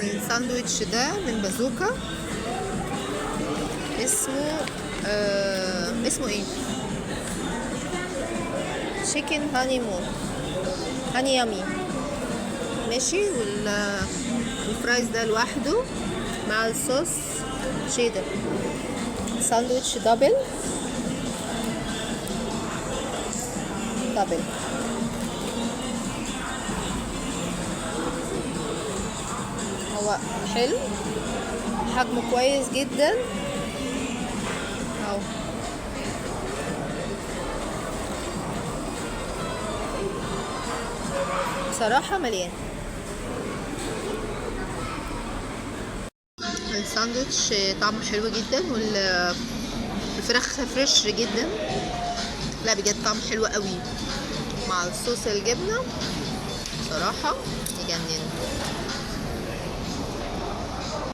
الساندوتش ده من بازوكا. اسمه ايه؟ تشيكن هاني مون، هاني يامي. ماشي. والفرايز ده لوحده مع الصوص شيدر. ساندوتش دبل. هو حلو، حجمه كويس جدا اهو. بصراحة مليان. الساندوتش طعمه حلو جدا، والفراخ فريش جدا. لا بجد طعمه حلو قوي مع الصوص الجبنة، بصراحة يجنن.